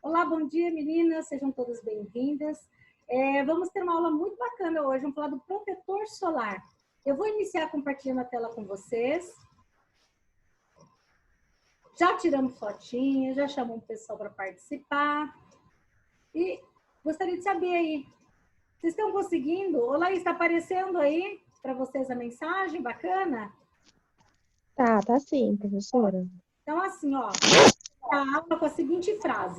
Olá, bom dia, meninas. Sejam todas bem-vindas. Vamos ter uma aula muito bacana hoje. Vamos falar do protetor solar. Eu vou iniciar compartilhando a tela com vocês. Já tiramos fotinhas, já chamamos o pessoal para participar. E gostaria de saber aí, vocês estão conseguindo? Olá, está aparecendo aí para vocês a mensagem bacana? Tá sim, professora. Então, assim, ó, a aula com a seguinte frase.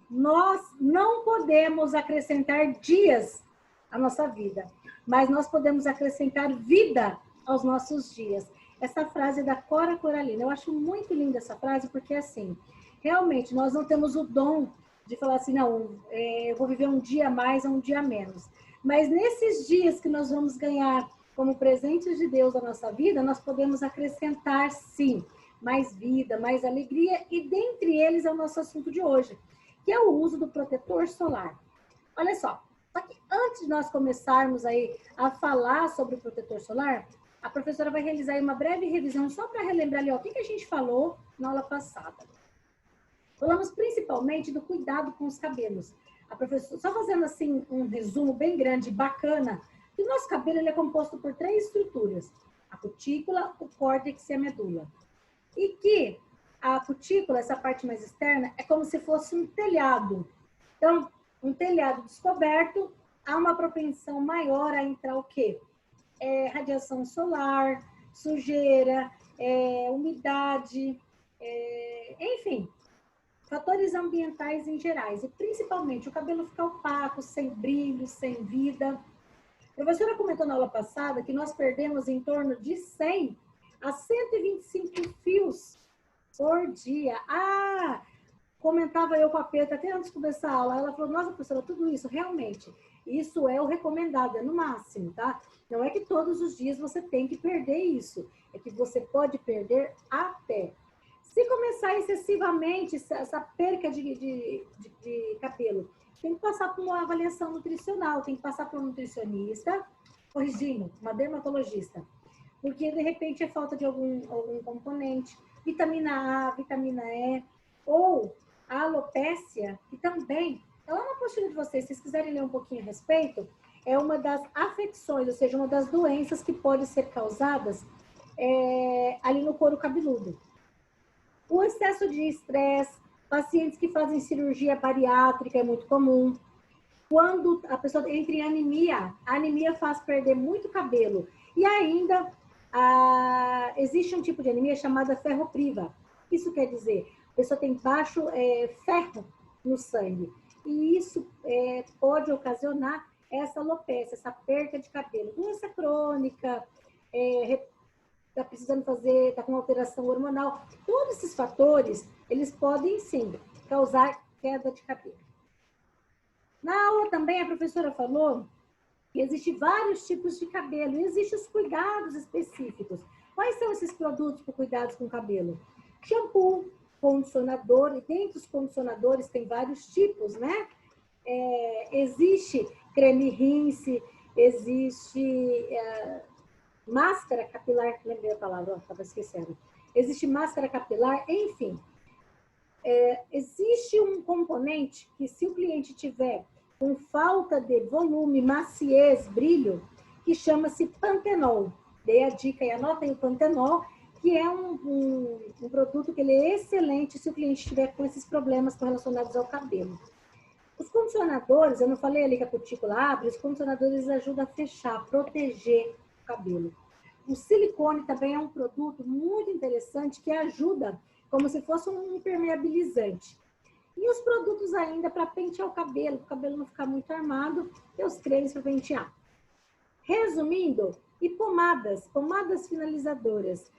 Nós não podemos acrescentar dias à nossa vida, mas nós podemos acrescentar vida aos nossos dias. Essa frase é da Cora Coralina. Eu acho muito linda essa frase, porque assim, realmente nós não temos o dom de falar assim, não, eu vou viver um dia a mais ou um dia a menos. Mas nesses dias que nós vamos ganhar como presentes de Deus à nossa vida, nós podemos acrescentar, sim, mais vida, mais alegria, e dentre eles é o nosso assunto de hoje, que é o uso do protetor solar. Olha só que antes de nós começarmos aí a falar sobre o protetor solar, a professora vai realizar aí uma breve revisão só para relembrar ali, ó, o que a gente falou na aula passada. Falamos principalmente do cuidado com os cabelos. A professora, só fazendo assim um resumo bem grande, bacana, que o nosso cabelo ele é composto por 3 estruturas: a cutícula, o córtex e a medula. E que a cutícula, essa parte mais externa, é como se fosse um telhado. Então, um telhado descoberto, há uma propensão maior a entrar o quê? Radiação solar, sujeira, umidade, enfim, fatores ambientais em gerais. E principalmente o cabelo fica opaco, sem brilho, sem vida. A professora comentou na aula passada que nós perdemos em torno de 100 a 125 fios por dia. Comentava eu com a Petra até antes de começar a aula. Ela falou, nossa, professora, tudo isso, realmente, isso é o recomendado, é no máximo, tá? Não é que todos os dias você tem que perder isso. É que você pode perder até. Se começar excessivamente essa perca de cabelo, tem que passar por uma avaliação nutricional, tem que passar por um nutricionista, corrigindo, uma dermatologista, porque de repente é falta de algum componente, vitamina A, vitamina E, ou a alopécia, que também, está lá na apostila de vocês, se vocês quiserem ler um pouquinho a respeito, é uma das afecções, ou seja, uma das doenças que podem ser causadas ali no couro cabeludo. O excesso de estresse, pacientes que fazem cirurgia bariátrica é muito comum. Quando a pessoa entra em anemia, a anemia faz perder muito cabelo. E ainda, existe um tipo de anemia chamada ferropriva. Isso quer dizer, a pessoa tem baixo ferro no sangue. E isso pode ocasionar essa alopecia, essa perda de cabelo. Doença crônica, está precisando fazer, está com alteração hormonal. Todos esses fatores, eles podem, sim, causar queda de cabelo. Na aula também a professora falou que existem vários tipos de cabelo e existem os cuidados específicos. Quais são esses produtos para cuidados com o cabelo? Shampoo, condicionador, e dentro dos condicionadores tem vários tipos, né? Existe creme rinse, existe máscara capilar, lembrei a palavra, estava esquecendo. Existe máscara capilar, enfim. Existe um componente que, se o cliente tiver com falta de volume, maciez, brilho, que chama-se pantenol. Dei a dica e anotem o pantenol, que é um produto que ele é excelente se o cliente estiver com esses problemas relacionados ao cabelo. Os condicionadores, eu não falei ali que a cutícula abre, os condicionadores ajudam a fechar, a proteger o cabelo. O silicone também é um produto muito interessante que ajuda como se fosse um impermeabilizante. E os produtos ainda para pentear o cabelo não ficar muito armado, e os cremes para pentear. Resumindo, e pomadas finalizadoras.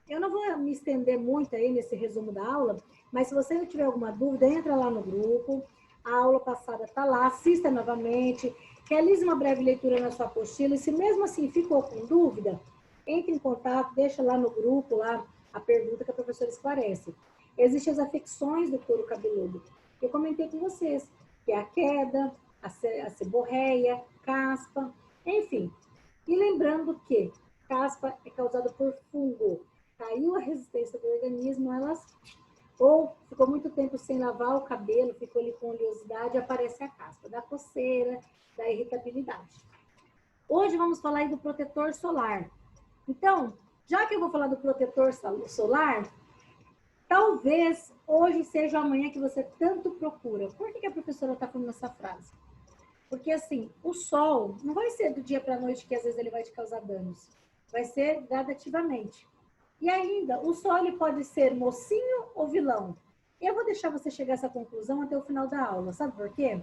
Eu não vou me estender muito aí nesse resumo da aula, mas se você tiver alguma dúvida, entra lá no grupo. A aula passada está lá, assista novamente, realize uma breve leitura na sua apostila, e se mesmo assim ficou com dúvida, entre em contato, deixa lá no grupo lá a pergunta que a professora esclarece. Existem as afecções do couro cabeludo. Eu comentei com vocês, que é a queda, a seborreia, caspa, enfim. E lembrando que caspa é causada por fungo. Caiu a resistência do organismo, elas ou ficou muito tempo sem lavar o cabelo, ficou ali com oleosidade, aparece a caspa, da coceira, da irritabilidade. Hoje vamos falar aí do protetor solar. Então, já que eu vou falar do protetor solar, talvez hoje seja amanhã que você tanto procura. Por que a professora está falando essa frase? Porque, assim, o sol não vai ser do dia para a noite que às vezes ele vai te causar danos. Vai ser gradativamente. E ainda, o sol ele pode ser mocinho ou vilão. Eu vou deixar você chegar a essa conclusão até o final da aula. Sabe por quê?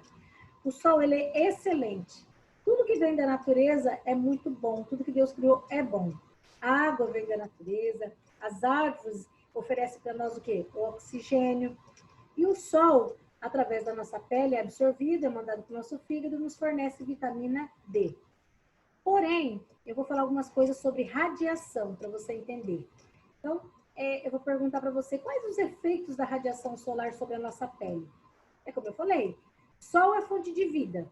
O sol ele é excelente. Tudo que vem da natureza é muito bom. Tudo que Deus criou é bom. A água vem da natureza. As árvores oferecem para nós o quê? O oxigênio. E o sol, através da nossa pele, é absorvido, é mandado para o nosso fígado e nos fornece vitamina D. Porém, eu vou falar algumas coisas sobre radiação, para você entender. Então, eu vou perguntar para você quais os efeitos da radiação solar sobre a nossa pele. É como eu falei, sol é fonte de vida.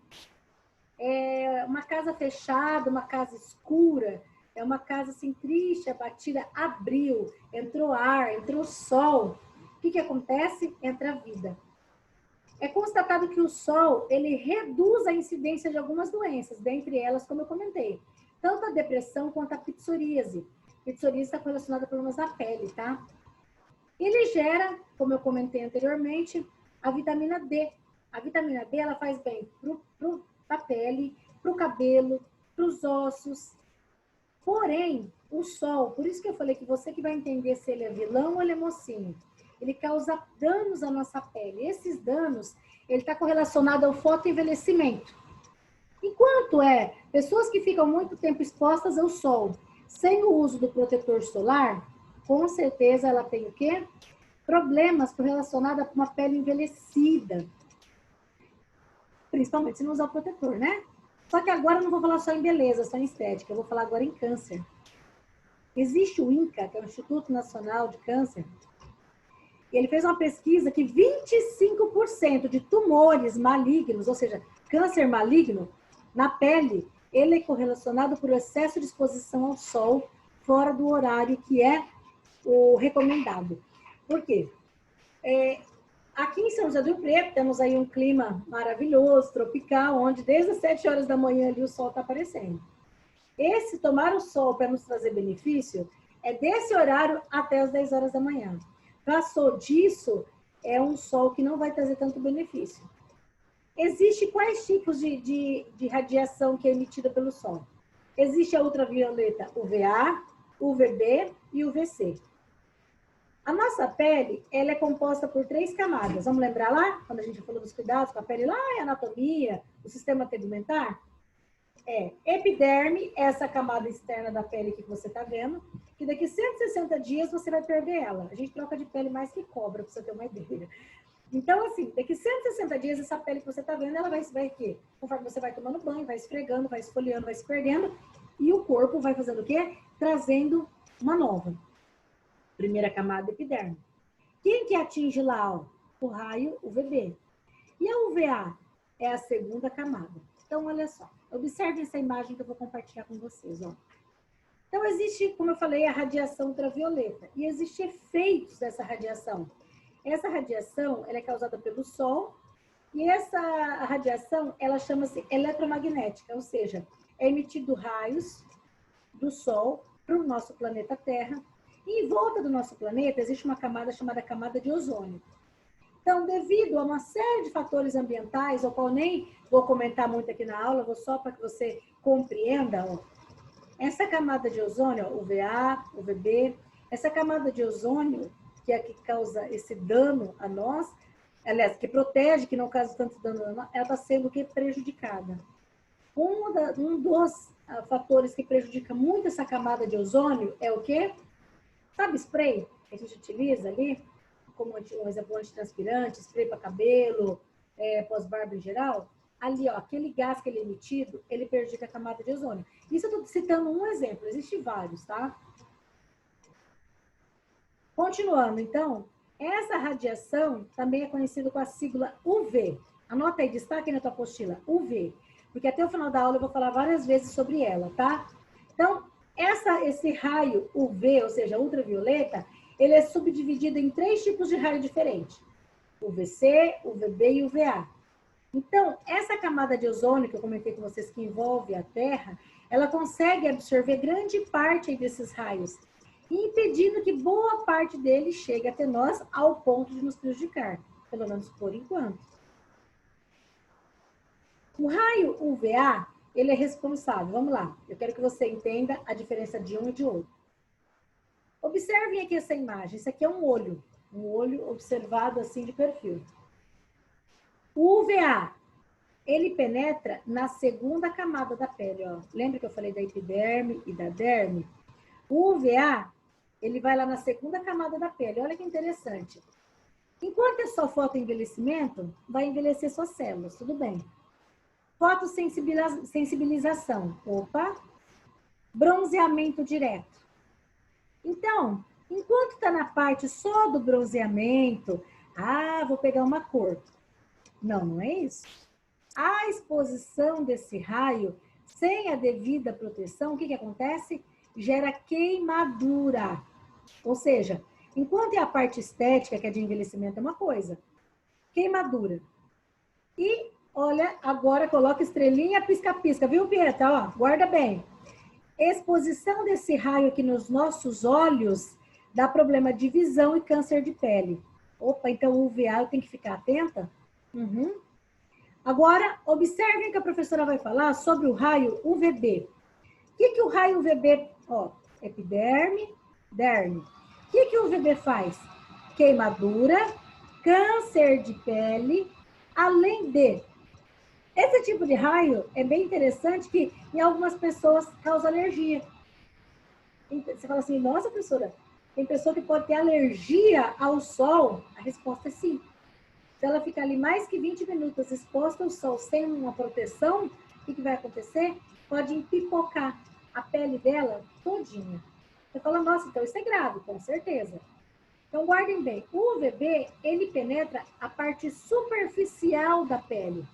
É uma casa fechada, uma casa escura, é uma casa assim triste, abatida, abriu, entrou ar, entrou sol. O que acontece? Entra a vida. É constatado que o sol, ele reduz a incidência de algumas doenças, dentre elas, como eu comentei, tanto a depressão quanto a psoríase. Psoríase está relacionada a problemas da pele, tá? Ele gera, como eu comentei anteriormente, a vitamina D. A vitamina D, ela faz bem para a pele, para o cabelo, para os ossos. Porém, o sol, por isso que eu falei que você que vai entender se ele é vilão ou ele é mocinho, ele causa danos à nossa pele. Esses danos, ele está correlacionado ao fotoenvelhecimento. Enquanto pessoas que ficam muito tempo expostas ao sol, sem o uso do protetor solar, com certeza ela tem o quê? Problemas relacionados com uma pele envelhecida. Principalmente se não usar o protetor, né? Só que agora eu não vou falar só em beleza, só em estética. Eu vou falar agora em câncer. Existe o INCA, que é o Instituto Nacional de Câncer. E ele fez uma pesquisa que 25% de tumores malignos, ou seja, câncer maligno, na pele, ele é correlacionado por excesso de exposição ao sol fora do horário que é o recomendado. Por quê? Aqui em São José do Rio Preto temos aí um clima maravilhoso, tropical, onde desde as 7 horas da manhã ali o sol está aparecendo. Esse tomar o sol para nos trazer benefício é desse horário até as 10 horas da manhã. Passou disso, é um sol que não vai trazer tanto benefício. Existem quais tipos de radiação que é emitida pelo sol? Existe a ultravioleta UVA, UVB e UVC. A nossa pele, ela é composta por 3 camadas. Vamos lembrar lá? Quando a gente falou dos cuidados com a pele, lá é a anatomia, o sistema tegumentar? Epiderme, essa camada externa da pele que você está vendo, que daqui 160 dias você vai perder ela. A gente troca de pele mais que cobra, para você ter uma ideia. Então, assim, daqui 160 dias, essa pele que você está vendo, ela vai o quê? Conforme você vai tomando banho, vai esfregando, vai esfoliando, vai se perdendo, e o corpo vai fazendo o quê? Trazendo uma nova. Primeira camada, epiderme. Quem que atinge lá, ó? O raio UVB. E a UVA é a segunda camada. Então, olha só. Observe essa imagem que eu vou compartilhar com vocês, ó. Então, existe, como eu falei, a radiação ultravioleta. E existem efeitos dessa radiação. Essa radiação, ela é causada pelo sol. E essa radiação, ela chama-se eletromagnética. Ou seja, é emitido raios do sol para o nosso planeta Terra. E em volta do nosso planeta, existe uma camada chamada camada de ozônio. Então, devido a uma série de fatores ambientais, ao qual nem vou comentar muito aqui na aula, vou só para que você compreenda, ó, essa camada de ozônio, ó, UVA, UVB, essa camada de ozônio, que é a que causa esse dano a nós, aliás, que protege, que não causa tanto dano a nós, ela está sendo o quê? Prejudicada. Um dos fatores que prejudica muito essa camada de ozônio é o quê? Sabe spray que a gente utiliza ali? Como um exemplo, antitranspirante, spray para cabelo, pós-barba em geral, ali, ó, aquele gás que ele é emitido, ele prejudica a camada de ozônio. Isso eu estou citando um exemplo, existem vários, tá? Continuando, então, essa radiação também é conhecida com a sigla UV. Anota aí, destaque na tua apostila, UV, porque até o final da aula eu vou falar várias vezes sobre ela, tá? Então, esse raio UV, ou seja, ultravioleta, ele é subdividido em 3 tipos de raio diferentes. UVC, UVB e UVA. Então, essa camada de ozônio que eu comentei com vocês que envolve a Terra, ela consegue absorver grande parte desses raios, impedindo que boa parte deles chegue até nós ao ponto de nos prejudicar, pelo menos por enquanto. O raio UVA, ele é responsável. Vamos lá, eu quero que você entenda a diferença de um e de outro. Observem aqui essa imagem, isso aqui é um olho observado assim de perfil. O UVA, ele penetra na segunda camada da pele, ó. Lembra que eu falei da epiderme e da derme? O UVA, ele vai lá na segunda camada da pele. Olha que interessante. Enquanto é só fotoenvelhecimento, vai envelhecer suas células, tudo bem. Fotossensibilização, opa. Bronzeamento direto. Então, enquanto está na parte só do bronzeamento, vou pegar uma cor. Não, não é isso. A exposição desse raio, sem a devida proteção, o que acontece? Gera queimadura. Ou seja, enquanto é a parte estética, que é de envelhecimento, é uma coisa. Queimadura. E, olha, agora coloca estrelinha, pisca-pisca, viu, Pietra? Ó, guarda bem. Exposição desse raio aqui nos nossos olhos dá problema de visão e câncer de pele. Opa, então o UVA eu tenho que ficar atenta? Uhum. Agora, observem que a professora vai falar sobre o raio UVB. O que o raio UVB, epiderme, derme. O que o UVB faz? Queimadura, câncer de pele, além de... Esse tipo de raio é bem interessante que em algumas pessoas causa alergia. Você fala assim, nossa, professora, tem pessoa que pode ter alergia ao sol? A resposta é sim. Se ela ficar ali mais que 20 minutos exposta ao sol sem uma proteção, o que vai acontecer? Pode empipocar a pele dela todinha. Você fala, nossa, então isso é grave, com certeza. Então, guardem bem, o UVB, ele penetra a parte superficial da pele.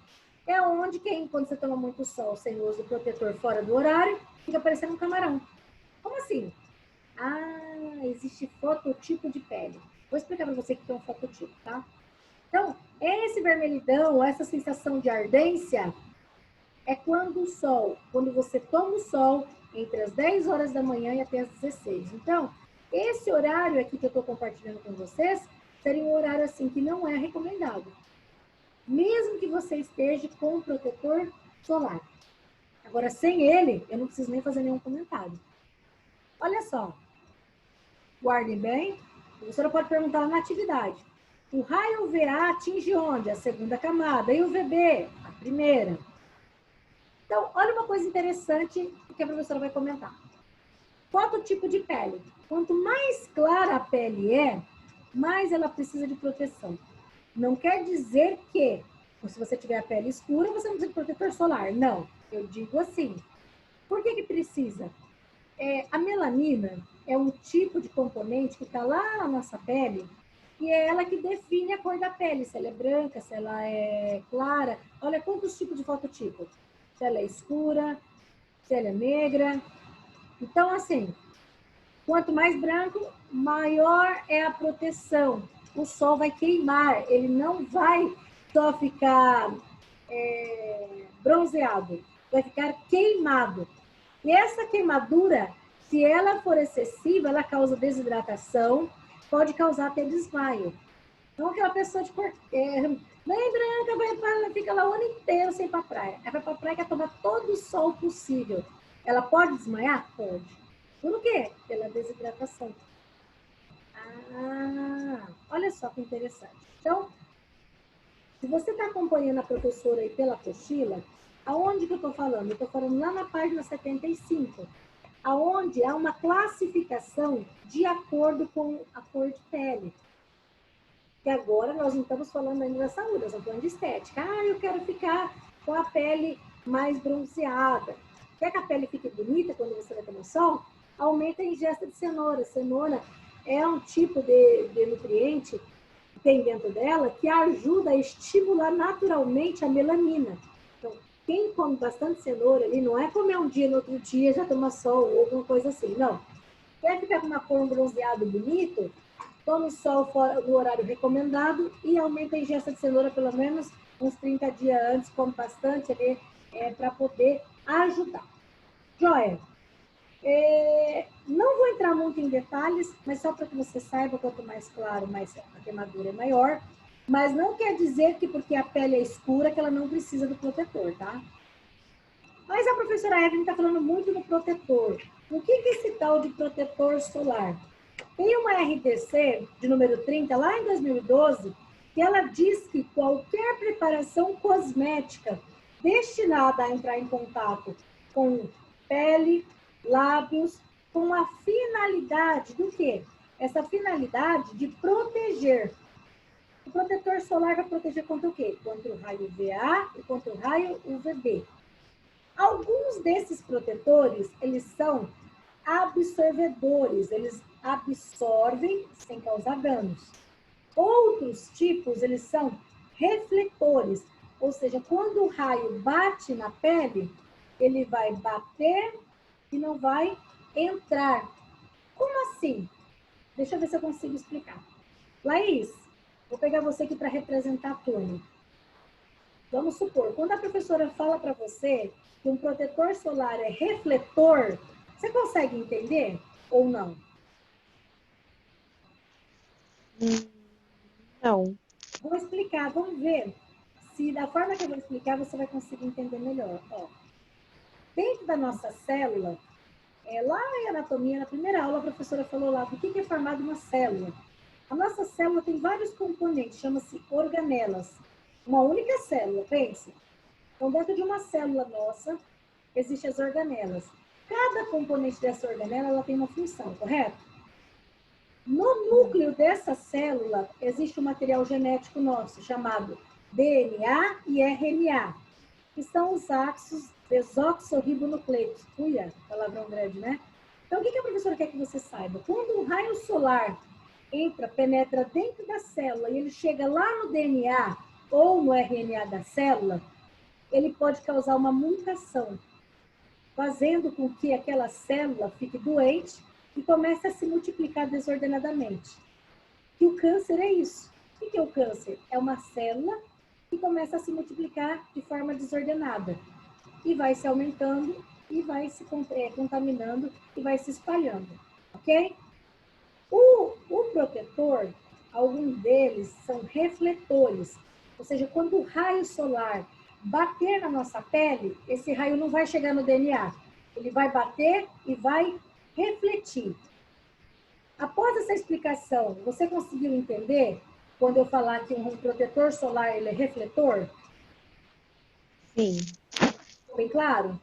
É onde quando você toma muito sol sem o uso do protetor fora do horário, fica parecendo um camarão. Como assim? Existe fototipo de pele. Vou explicar para você o que é um fototipo, tá? Então, esse vermelhidão, essa sensação de ardência, é quando você toma o sol entre as 10 horas da manhã e até as 16. Então, esse horário aqui que eu estou compartilhando com vocês, seria um horário assim que não é recomendado. Mesmo que você esteja com protetor solar. Agora, sem ele, eu não preciso nem fazer nenhum comentário. Olha só. Guardem bem. A professora pode perguntar na atividade. O raio UVA atinge onde? A segunda camada. E o UVB? A primeira. Então, olha uma coisa interessante que a professora vai comentar. Fototipo de pele. Quanto mais clara a pele é, mais ela precisa de proteção. Não quer dizer que, se você tiver a pele escura, você não precisa de protetor solar. Não, eu digo assim. Por que precisa? A melanina é um tipo de componente que está lá na nossa pele e é ela que define a cor da pele, se ela é branca, se ela é clara. Olha quantos tipos de fototipo. Se ela é escura, se ela é negra. Então, assim, quanto mais branco, maior é a proteção. O sol vai queimar, ele não vai só ficar bronzeado, vai ficar queimado. E essa queimadura, se ela for excessiva, ela causa desidratação, pode causar até desmaio. Então, aquela pessoa de cor bem branca, fica lá o ano inteiro sem ir para a praia. Ela vai para a praia e quer tomar todo o sol possível. Ela pode desmaiar? Pode. Por quê? Pela desidratação. Olha só que interessante. Então, se você está acompanhando a professora aí pela apostila, aonde que eu estou falando? Eu estou falando lá na página 75, aonde há uma classificação de acordo com a cor de pele. Que agora nós não estamos falando ainda da saúde, nós estamos falando de estética. Eu quero ficar com a pele mais bronzeada. Quer que a pele fique bonita quando você vai tomar sol? Aumenta a ingesta de cenoura. Cenoura é um tipo de nutriente que tem dentro dela que ajuda a estimular naturalmente a melanina. Então, quem come bastante cenoura ali, não é comer um dia, no outro dia já toma sol ou alguma coisa assim, não. Quer ficar com uma cor bronzeado bonito? tome sol fora do horário recomendado e aumente a ingesta de cenoura pelo menos uns 30 dias antes, come bastante ali, para poder ajudar. Joia, não vou entrar muito em detalhes, mas só para que você saiba, quanto mais claro, mais a queimadura é maior. Mas não quer dizer que porque a pele é escura que ela não precisa do protetor, tá? Mas a professora Evelyn está falando muito do protetor. O que é esse tal de protetor solar? Tem uma RDC de número 30, lá em 2012, que ela diz que qualquer preparação cosmética destinada a entrar em contato com pele, lábios, com a finalidade do quê? Essa finalidade de proteger. O protetor solar vai proteger contra o quê? Contra o raio UVA e contra o raio UVB. Alguns desses protetores, eles são absorvedores, eles absorvem sem causar danos. Outros tipos, eles são refletores, ou seja, quando o raio bate na pele, ele vai bater e não vai entrar. Como assim? Deixa eu ver se eu consigo explicar. Laís, vou pegar você aqui para representar a turma. Vamos supor, quando a professora fala para você que um protetor solar é refletor, você consegue entender ou não? Não. Vou explicar, vamos ver se da forma que eu vou explicar você vai conseguir entender melhor. Ó, dentro da nossa célula, lá em anatomia, na primeira aula, a professora falou lá do que é formado uma célula. A nossa célula tem vários componentes, chama-se organelas. Uma única célula, pense. Então, dentro de uma célula nossa, existem as organelas. Cada componente dessa organela, ela tem uma função, correto? No núcleo dessa célula, existe um material genético nosso, chamado DNA e RNA, que são os ácidos desoxirribonucleicos. Uia, palavrão grande, né? Então, o que a professora quer que você saiba? Quando um raio solar entra, penetra dentro da célula e ele chega lá no DNA ou no RNA da célula, ele pode causar uma mutação, fazendo com que aquela célula fique doente e comece a se multiplicar desordenadamente. E o câncer é isso. O que é o câncer? É uma célula que começa a se multiplicar de forma desordenada e vai se aumentando e vai se contaminando e vai se espalhando, ok? O protetor, alguns deles são refletores, ou seja, quando o raio solar bater na nossa pele, esse raio não vai chegar no DNA, ele vai bater e vai refletir. Após essa explicação, você conseguiu entender quando eu falar que um protetor solar ele é refletor? Sim. Ficou bem claro?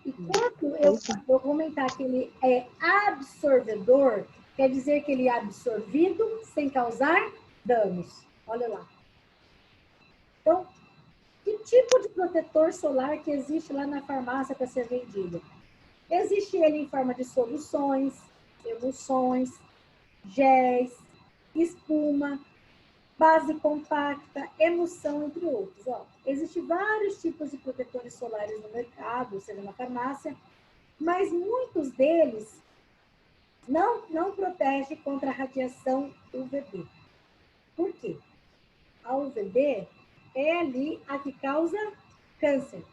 E quando eu vou comentar que ele é absorvedor, quer dizer que ele é absorvido sem causar danos. Olha lá. Então, que tipo de protetor solar que existe lá na farmácia para ser vendido? Existe ele em forma de soluções, emulsões, géis, espuma, base compacta, emulsão, entre outros. Ó, existem vários tipos de protetores solares no mercado, ou seja, na farmácia, mas muitos deles não protegem contra a radiação UVB. Por quê? A UVB é ali a que causa câncer.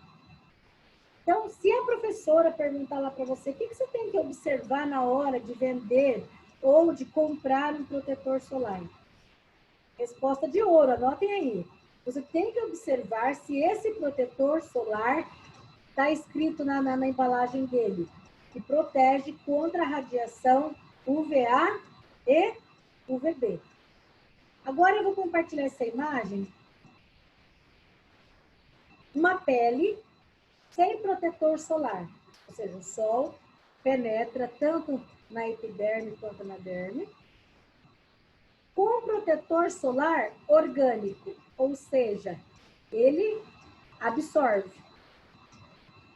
Então, se a professora perguntar lá para você, o que você tem que observar na hora de vender ou de comprar um protetor solar? Resposta de ouro, anotem aí. Você tem que observar se esse protetor solar está escrito na embalagem dele, que protege contra a radiação UVA e UVB. Agora eu vou compartilhar essa imagem. Uma pele sem protetor solar, ou seja, o sol penetra tanto na epiderme quanto na derme, com protetor solar orgânico, ou seja, ele absorve.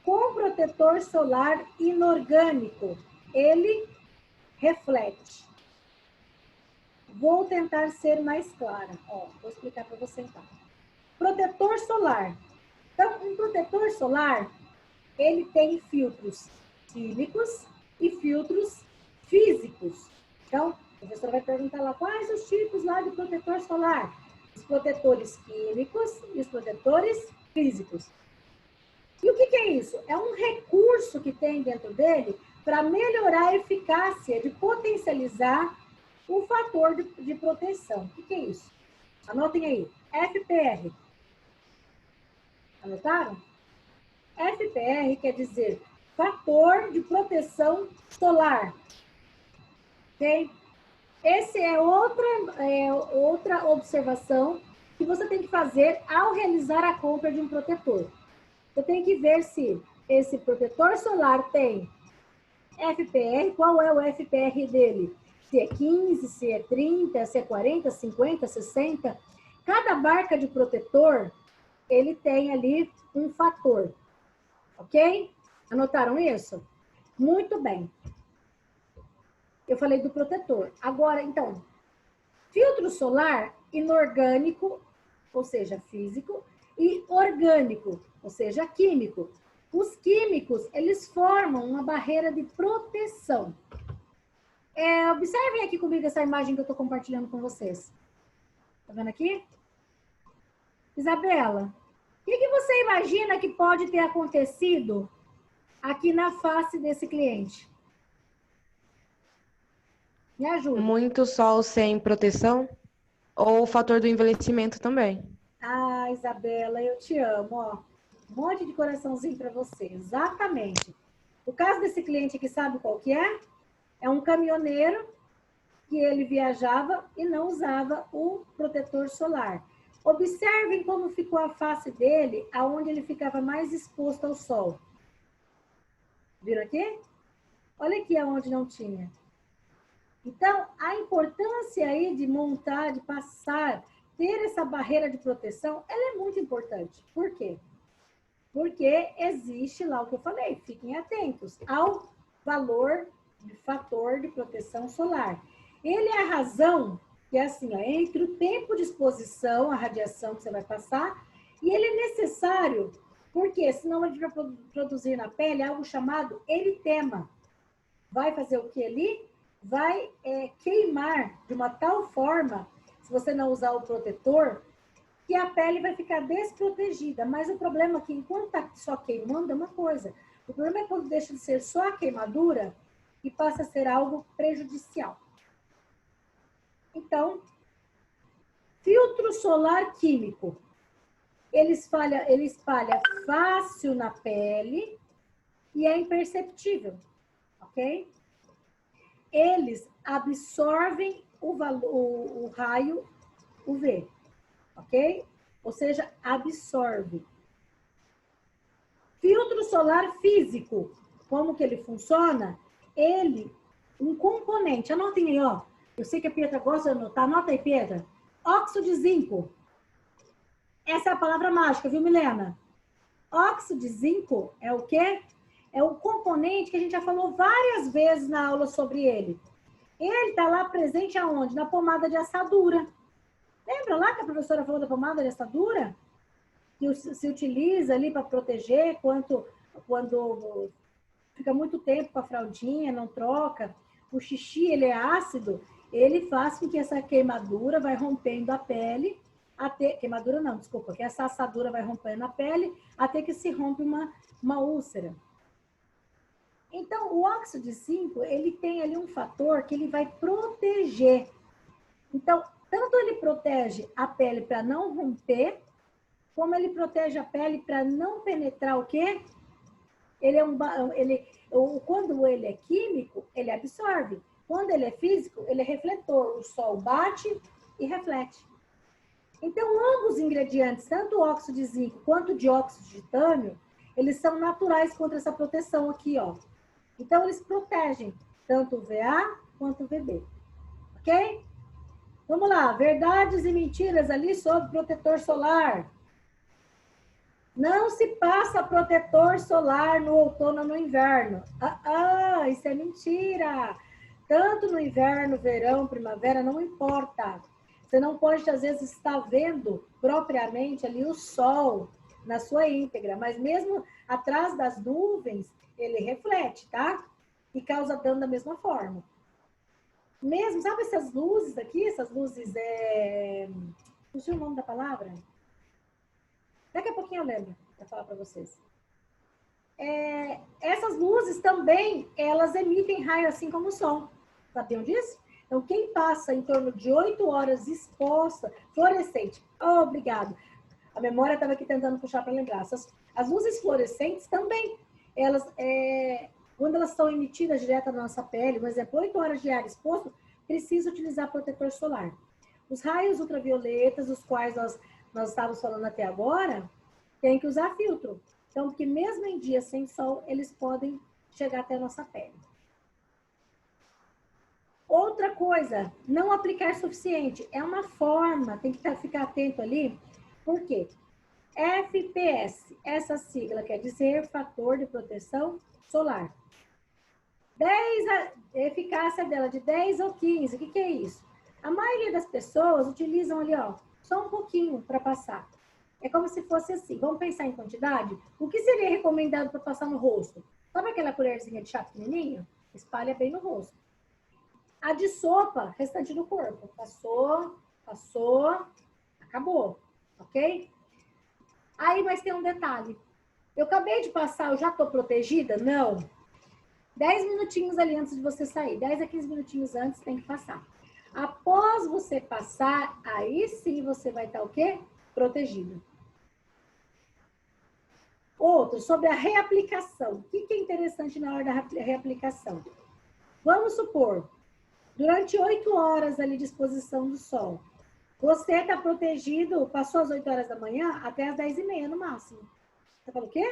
Com protetor solar inorgânico, ele reflete. Vou tentar ser mais clara. Ó, vou explicar para você então. Protetor solar. Então, um protetor solar, ele tem filtros químicos e filtros físicos. Então, A professora vai perguntar lá quais os tipos lá de protetor solar. Os protetores químicos e os protetores físicos. E o que é isso? É um recurso que tem dentro dele para melhorar a eficácia de potencializar o fator de proteção. O que é isso? Anotem aí. FPR. Anotaram? FPR quer dizer fator de proteção solar. Ok? Essa é outra observação que você tem que fazer ao realizar a compra de um protetor. Você tem que ver se esse protetor solar tem FPR, qual é o FPR dele? Se é 15, se é 30, se é 40, 50, 60. Cada marca de protetor, ele tem ali um fator. Ok? Anotaram isso? Muito bem. Eu falei do protetor. Agora, então, filtro solar inorgânico, ou seja, físico, e orgânico, ou seja, químico. Os químicos, eles formam uma barreira de proteção. Observem aqui comigo essa imagem que eu estou compartilhando com vocês. Tá vendo aqui? Isabela, o que você imagina que pode ter acontecido aqui na face desse cliente? Me ajuda. Muito sol sem proteção ou o fator do envelhecimento também. Ah, Isabela, eu te amo, ó. Um monte de coraçãozinho para você. Exatamente. O caso desse cliente aqui, sabe qual que é? É um caminhoneiro que ele viajava e não usava o protetor solar. Observem como ficou a face dele, aonde ele ficava mais exposto ao sol. Viram aqui? Olha aqui aonde não tinha. Então, a importância aí de montar, de passar, ter essa barreira de proteção, ela é muito importante. Por quê? Porque existe lá o que eu falei, fiquem atentos ao valor de fator de proteção solar. Ele é a razão que é assim, ó, entre o tempo de exposição, a radiação que você vai passar, e ele é necessário, porque senão ele vai produzir na pele algo chamado eritema. Vai fazer o que ali? Vai queimar de uma tal forma, se você não usar o protetor, que a pele vai ficar desprotegida. Mas o problema é que enquanto está só queimando é uma coisa. O problema é quando deixa de ser só a queimadura e passa a ser algo prejudicial. Então, filtro solar químico. Ele espalha fácil na pele e é imperceptível, ok? Eles absorvem o raio UV, ok? Ou seja, absorve. Filtro solar físico, como que ele funciona? Um componente, anotem aí, ó. Eu sei que a Pietra gosta de anotar, anota aí, Pietra. Óxido de zinco. Essa é a palavra mágica, viu, Milena? Óxido de zinco é o quê? É o componente que a gente já falou várias vezes na aula sobre ele. Ele está lá presente aonde? Na pomada de assadura. Lembra lá que a professora falou da pomada de assadura? Que se utiliza ali para proteger quando fica muito tempo com a fraldinha, não troca. O xixi, ele é ácido, ele faz com que essa queimadura vai rompendo a pele, queimadura não, desculpa, que essa assadura vai rompendo a pele, até que se rompe uma úlcera. Então, o óxido de zinco, ele tem ali um fator que ele vai proteger. Então, tanto ele protege a pele para não romper, como ele protege a pele para não penetrar o quê? Quando ele é químico, ele absorve. Quando ele é físico, ele é refletor. O sol bate e reflete. Então, ambos os ingredientes, tanto o óxido de zinco quanto o dióxido de titânio, eles são naturais contra essa proteção aqui, ó. Então, eles protegem tanto o VA quanto o VB. Ok? Vamos lá. Verdades e mentiras ali sobre protetor solar. Não se passa protetor solar no outono ou no inverno. Isso é mentira. Tanto no inverno, verão, primavera, não importa. Você não pode, às vezes, estar vendo propriamente ali o sol na sua íntegra, mas mesmo atrás das nuvens, ele reflete, tá? E causa dano da mesma forma. Mesmo, sabe essas luzes aqui? Essas luzes, não sei o nome da palavra. Daqui a pouquinho eu lembro para falar para vocês. Essas luzes também, elas emitem raio assim como o sol. Sabiam disso? Então, quem passa em torno de 8 horas exposta, fluorescente, obrigado. A memória estava aqui tentando puxar para lembrar. As luzes fluorescentes também, elas, quando elas são emitidas direto na nossa pele, por exemplo, 8 horas de ar exposto, precisa utilizar protetor solar. Os raios ultravioletas, os quais nós estávamos falando até agora, tem que usar filtro. Então, porque mesmo em dia sem sol, eles podem chegar até a nossa pele. Outra coisa, não aplicar suficiente. É uma forma, tem que ficar atento ali. Por quê? FPS, essa sigla quer dizer fator de proteção solar. A eficácia dela de 10 ou 15, o que é isso? A maioria das pessoas utilizam ali, ó, só um pouquinho para passar. É como se fosse assim, vamos pensar em quantidade? O que seria recomendado para passar no rosto? Sabe aquela colherzinha de chá pequenininho? Espalha bem no rosto. A de sopa, restante do corpo. Passou, acabou, ok? Aí, mas tem um detalhe. Eu acabei de passar, eu já estou protegida? Não. 10 minutinhos ali antes de você sair. 10 a 15 minutinhos antes tem que passar. Após você passar, aí sim você vai estar o quê? Protegido. Outro, sobre a reaplicação. O que é interessante na hora da reaplicação? Vamos supor, durante 8 horas ali de exposição do sol, você está protegido, passou as 8 horas da manhã até as 10h30 no máximo. Você falou o quê?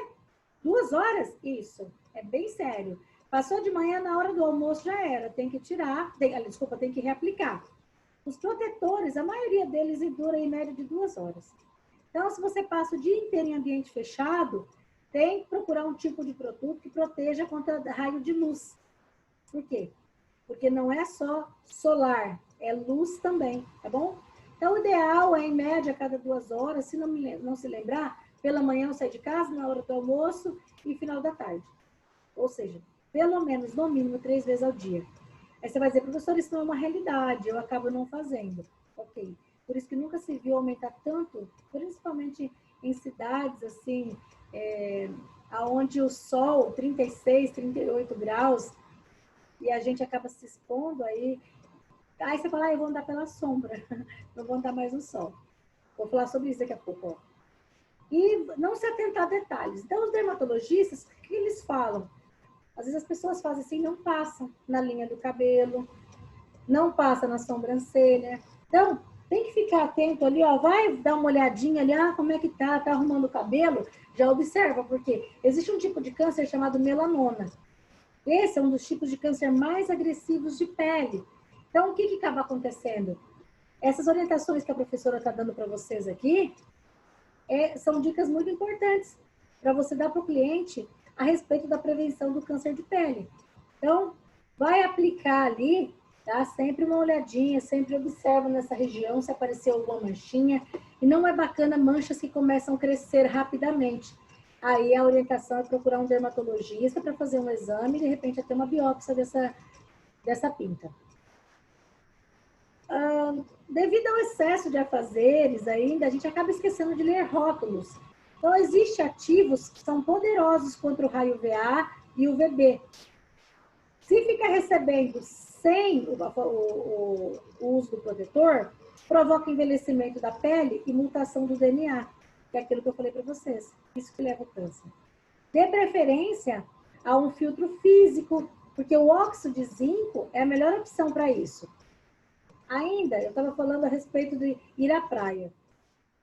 2 horas? Isso, é bem sério. Passou de manhã, na hora do almoço já era. Tem que tirar, tem que reaplicar. Os protetores, a maioria deles dura em média de 2 horas. Então, se você passa o dia inteiro em ambiente fechado, tem que procurar um tipo de produto que proteja contra raio de luz. Por quê? Porque não é só solar, é luz também, tá bom? Então, o ideal é, em média, a cada 2 horas, se não se lembrar, pela manhã eu saio de casa, na hora do almoço e final da tarde. Ou seja, pelo menos, no mínimo, 3 vezes ao dia. Aí você vai dizer, professor, isso não é uma realidade, eu acabo não fazendo. Ok. Por isso que nunca se viu aumentar tanto, principalmente em cidades, assim, onde o sol, 36, 38 graus, e a gente acaba se expondo aí. Aí você fala, eu vou andar pela sombra, não vou andar mais no sol. Vou falar sobre isso daqui a pouco, ó. E não se atentar a detalhes. Então, os dermatologistas, o que eles falam? Às vezes as pessoas fazem assim, não passam na linha do cabelo, não passa na sobrancelha. Então, tem que ficar atento ali, ó, vai dar uma olhadinha ali, como é que tá arrumando o cabelo, já observa, porque existe um tipo de câncer chamado melanoma. Esse é um dos tipos de câncer mais agressivos de pele. Então, o que acaba acontecendo? Essas orientações que a professora está dando para vocês aqui são dicas muito importantes para você dar para o cliente a respeito da prevenção do câncer de pele. Então, vai aplicar ali, tá? Sempre uma olhadinha, sempre observa nessa região se apareceu alguma manchinha. E não é bacana manchas que começam a crescer rapidamente. Aí a orientação é procurar um dermatologista para fazer um exame e, de repente, até uma biópsia dessa pinta. Devido ao excesso de afazeres ainda, a gente acaba esquecendo de ler rótulos. Então, existem ativos que são poderosos contra o raio UVA e o UVB. Se ficar recebendo sem o uso do protetor, provoca envelhecimento da pele e mutação do DNA, que é aquilo que eu falei para vocês. Isso que leva ao câncer. Dê preferência a um filtro físico, porque o óxido de zinco é a melhor opção para isso. Ainda, eu estava falando a respeito de ir à praia.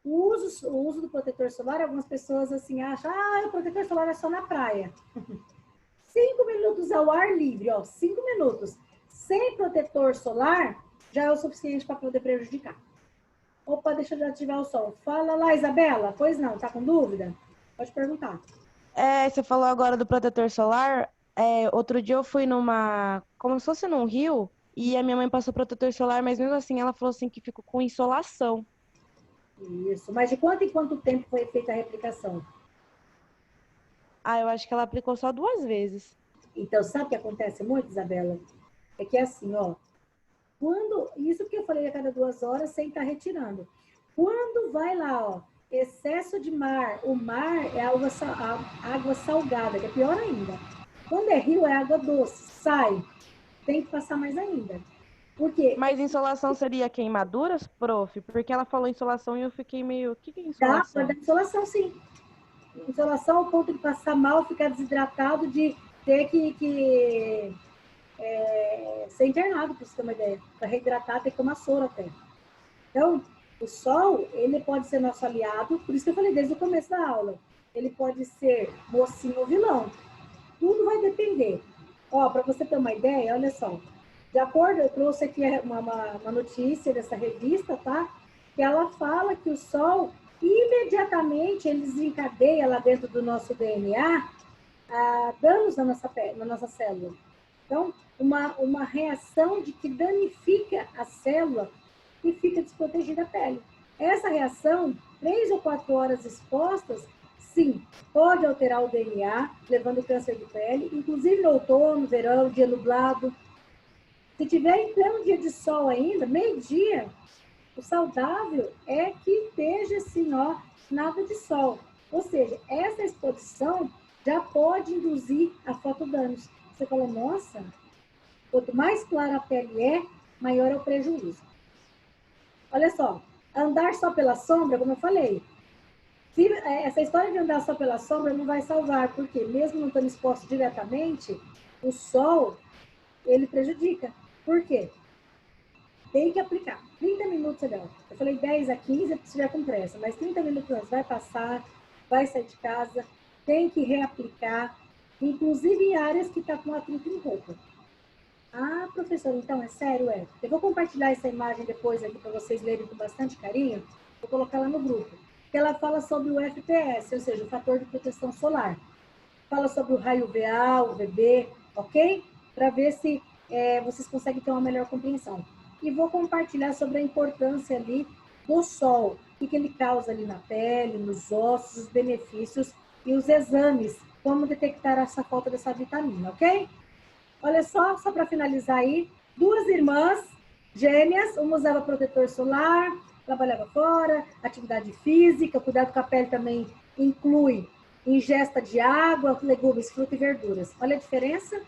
O uso do protetor solar, algumas pessoas assim acham, o protetor solar é só na praia. 5 minutos ao ar livre, 5 minutos. Sem protetor solar, já é o suficiente para poder prejudicar. Opa, deixa eu ativar o som. Fala lá, Isabela. Pois não, tá com dúvida? Pode perguntar. Você falou agora do protetor solar. Outro dia eu fui como se fosse num rio, e a minha mãe passou protetor solar, mas mesmo assim ela falou assim que ficou com insolação. Isso. Mas de quanto em quanto tempo foi feita a replicação? Eu acho que ela aplicou só 2 vezes. Então, sabe o que acontece muito, Isabela? É que é assim, Isso que eu falei a cada 2 horas, sem estar retirando. Quando vai lá, ó, excesso de mar, o mar é água salgada, que é pior ainda. Quando é rio, é água doce, sai. Tem que passar mais ainda. Porque Mas insolação seria queimaduras, prof? Porque ela falou insolação e eu fiquei meio... O que é pode dar insolação? insolação, sim. Insolação ao ponto de passar mal, ficar desidratado, de ter que ser internado, para você ter uma ideia. Para reidratar, tem que tomar soro até. Então, o sol, ele pode ser nosso aliado, por isso que eu falei desde o começo da aula. Ele pode ser mocinho ou vilão. Tudo vai depender. Ó, para você ter uma ideia, olha só. De acordo, eu trouxe aqui uma notícia dessa revista, tá? Que ela fala que o sol, imediatamente, ele desencadeia lá dentro do nosso DNA danos na nossa célula. Então, uma reação de que danifica a célula e fica desprotegida a pele. Essa reação, 3 ou 4 horas expostas, sim, pode alterar o DNA, levando câncer de pele, inclusive no outono, verão, dia nublado. Se tiver em pleno dia de sol ainda, meio-dia, o saudável é que esteja assim, ó, nada de sol. Ou seja, essa exposição já pode induzir a fotodanos. Você fala, nossa, quanto mais clara a pele é, maior é o prejuízo. Olha só, andar só pela sombra, como eu falei, essa história de andar só pela sombra não vai salvar, porque mesmo não estando exposto diretamente, o sol, ele prejudica. Por quê? Tem que aplicar. 30 minutos é legal. Eu falei 10 a 15 se estiver com pressa, mas 30 minutos antes vai passar, vai sair de casa, tem que reaplicar, inclusive em áreas que está com atrito em roupa. Ah, professor, então é sério, é? Eu vou compartilhar essa imagem depois aqui para vocês lerem com bastante carinho, vou colocar lá no grupo. Que ela fala sobre o FPS, ou seja, o fator de proteção solar. Fala sobre o raio UVA, o UVB, ok? Para ver se vocês conseguem ter uma melhor compreensão. E vou compartilhar sobre a importância ali do sol, o que ele causa ali na pele, nos ossos, os benefícios e os exames, como detectar essa falta dessa vitamina, ok? Olha só para finalizar aí, 2 irmãs gêmeas, uma usava protetor solar, trabalhava fora, atividade física, cuidado com a pele também inclui ingesta de água, legumes, fruta e verduras. Olha a diferença?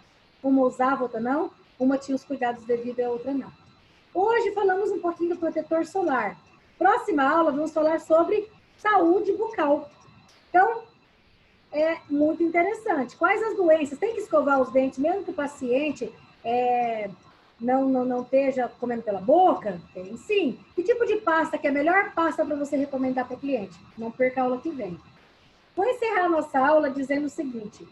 Uma usava, outra não. Uma tinha os cuidados devidos e a outra não. Hoje falamos um pouquinho do protetor solar. Próxima aula, vamos falar sobre saúde bucal. Então, é muito interessante. Quais as doenças? Tem que escovar os dentes, mesmo que o paciente não esteja comendo pela boca? Tem sim. Que tipo de pasta que é a melhor pasta para você recomendar para o cliente? Não perca a aula que vem. Vou encerrar a nossa aula dizendo o seguinte: